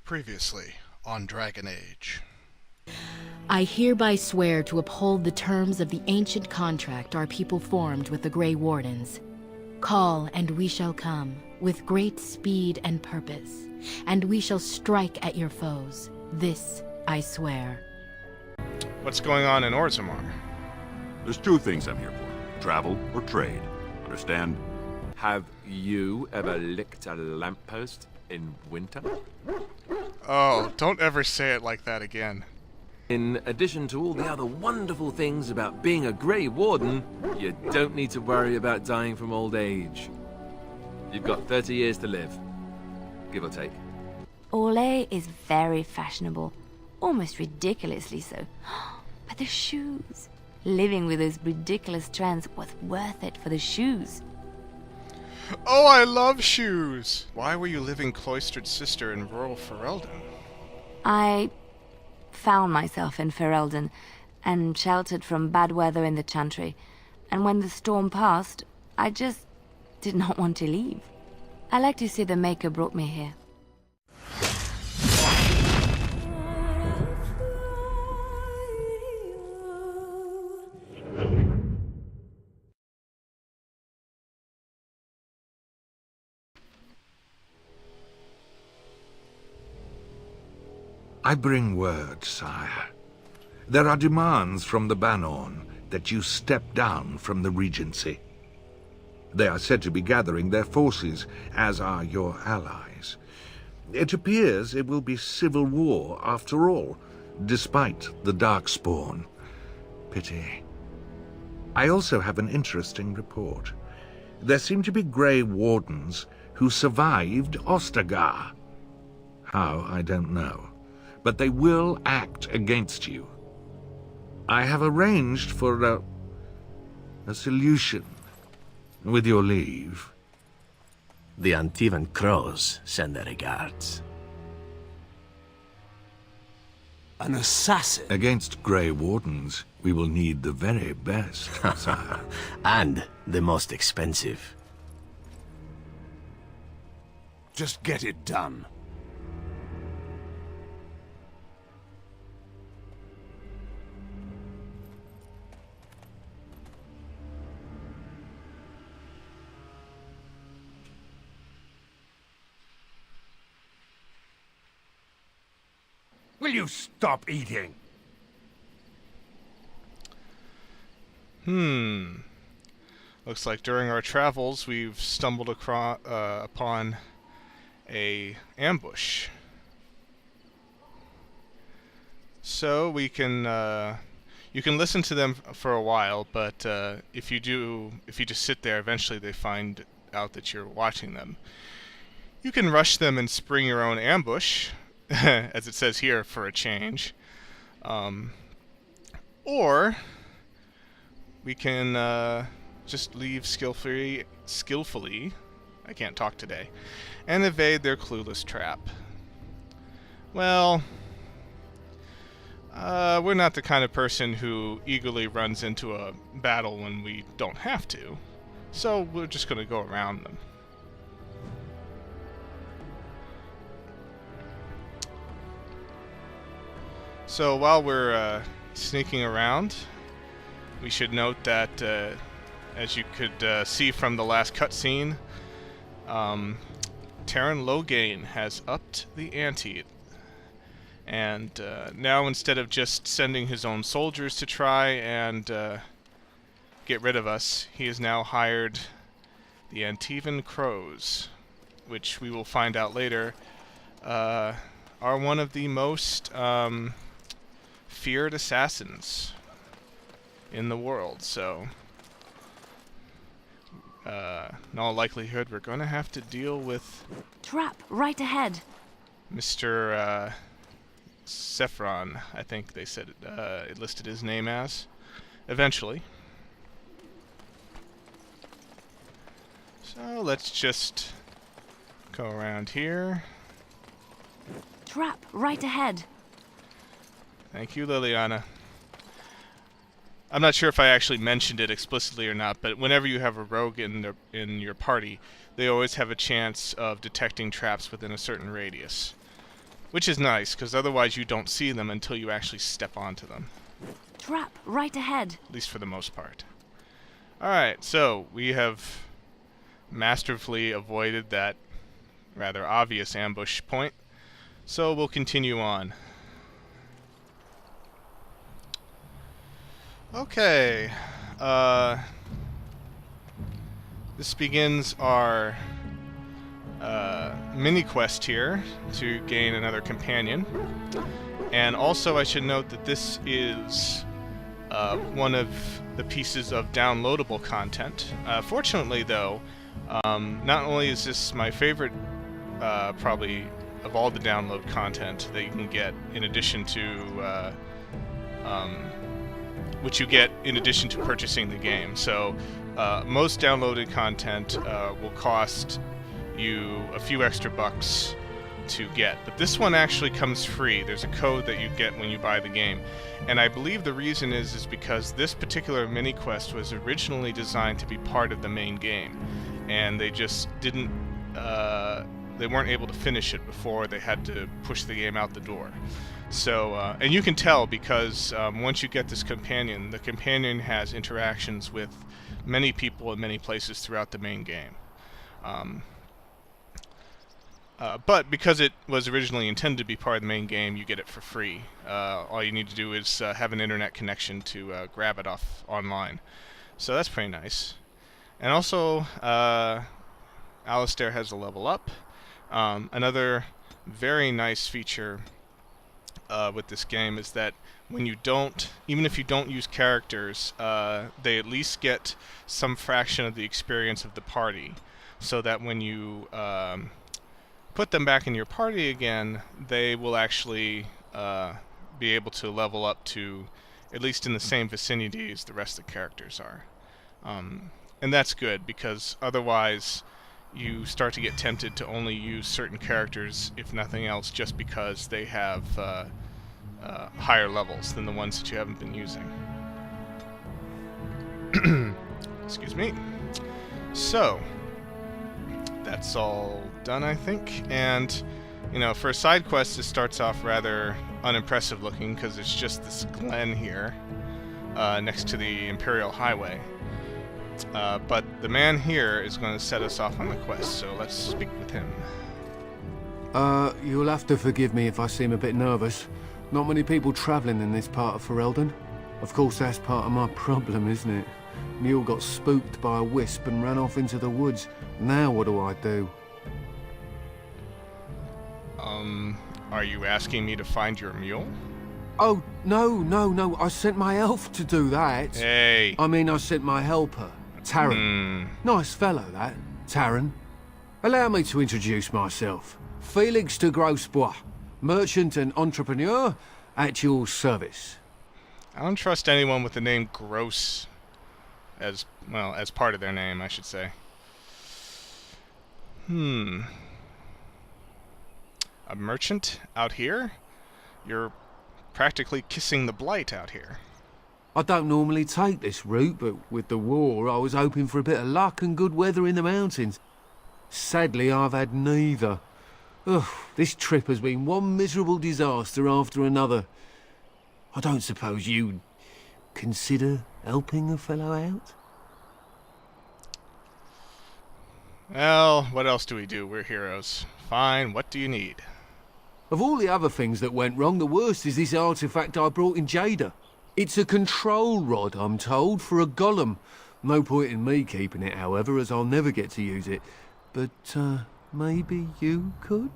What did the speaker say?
Previously on Dragon Age. I hereby swear to uphold the terms of the ancient contract our people formed with the Grey Wardens. Call, and we shall come, with great speed and purpose, and we shall strike at your foes. This I swear. What's going on in Orzammar? There's two things I'm here for. Travel or trade. Understand? Have you ever licked a lamppost in winter? Oh, don't ever say it like that again. In addition to all the other wonderful things about being a Grey Warden, you don't need to worry about dying from old age. You've got 30 years to live, give or take. Olay is very fashionable, almost ridiculously so. But the shoes. Living with those ridiculous trends was worth it for the shoes. Oh, I love shoes! Why were you living cloistered sister in rural Ferelden? I found myself in Ferelden and sheltered from bad weather in the Chantry. And when the storm passed, I just did not want to leave. I like to say the Maker brought me here. I bring word, sire. There are demands from the Banorn that you step down from the Regency. They are said to be gathering their forces, as are your allies. It appears it will be civil war after all, despite the Darkspawn. Pity. I also have an interesting report. There seem to be Grey Wardens who survived Ostagar. How, I don't know. But they will act against you. I have arranged for a solution, with your leave. The Antivan Crows send their regards. An assassin? Against Grey Wardens, we will need the very best, sire. And the most expensive. Just get it done. Will you stop eating? Looks like during our travels we've stumbled upon a ambush. So we can you can listen to them for a while, but if you just sit there, eventually they find out that you're watching them. You can rush them and spring your own ambush, as it says here, for a change. Or we can just leave skillfully, I can't talk today, and evade their clueless trap. Well, we're not the kind of person who eagerly runs into a battle when we don't have to, so we're just going to go around them. So while we're sneaking around, we should note that, as you could see from the last cutscene, Terran Loghain has upped the ante. And now, instead of just sending his own soldiers to try and get rid of us, he has now hired the Antivan Crows, which we will find out later are one of the most feared assassins in the world. So in all likelihood we're going to have to deal with Trap right ahead. Mr. Sephron, I think they said it listed his name as, eventually. So let's just go around here. Trap right ahead. Thank you, Liliana. I'm not sure if I actually mentioned it explicitly or not, but whenever you have a rogue in your party, they always have a chance of detecting traps within a certain radius. Which is nice, because otherwise you don't see them until you actually step onto them. Trap right ahead. At least for the most part. Alright, so we have masterfully avoided that rather obvious ambush point. So we'll continue on. Okay. This begins our mini quest here to gain another companion. And also I should note that this is one of the pieces of downloadable content. Fortunately though, not only is this my favorite probably of all the download content that you can get in addition to which you get in addition to purchasing the game. So most downloaded content will cost you a few extra bucks to get, but this one actually comes free. There's a code that you get when you buy the game, and I believe the reason is because this particular mini quest was originally designed to be part of the main game, and they just didn't they weren't able to finish it before they had to push the game out the door. So, and you can tell because once you get this companion, the companion has interactions with many people in many places throughout the main game. But because it was originally intended to be part of the main game, you get it for free. All you need to do is have an internet connection to grab it off online. So that's pretty nice. And also, Alistair has a level up. Another very nice feature with this game is that when you don't, even if you don't use characters, they at least get some fraction of the experience of the party, so that when you put them back in your party again, they will actually be able to level up to at least in the same vicinity as the rest of the characters are. And that's good, because otherwise you start to get tempted to only use certain characters, if nothing else, just because they have higher levels than the ones that you haven't been using. Excuse me. So, that's all done, I think. And, you know, for a side quest, this starts off rather unimpressive looking, because it's just this glen here, next to the Imperial Highway. But the man here is going to set us off on the quest, so let's speak with him. You'll have to forgive me if I seem a bit nervous. Not many people travelling in this part of Ferelden. Of course, that's part of my problem, isn't it? Mule got spooked by a wisp and ran off into the woods. Now what do I do? Are you asking me to find your mule? Oh, no. I sent my elf to do that. Hey. I mean, I sent my helper, Taran. Nice fellow, that, Taran. Allow me to introduce myself. Felix de Grosbois, merchant and entrepreneur at your service. I don't trust anyone with the name Gross as, well, as part of their name, I should say. A merchant out here? You're practically kissing the blight out here. I don't normally take this route, but with the war, I was hoping for a bit of luck and good weather in the mountains. Sadly, I've had neither. Ugh, this trip has been one miserable disaster after another. I don't suppose you'd consider helping a fellow out? Well, what else do we do? We're heroes. Fine, what do you need? Of all the other things that went wrong, the worst is this artifact I brought in Jada. It's a control rod, I'm told, for a golem. No point in me keeping it, however, as I'll never get to use it. But, maybe you could?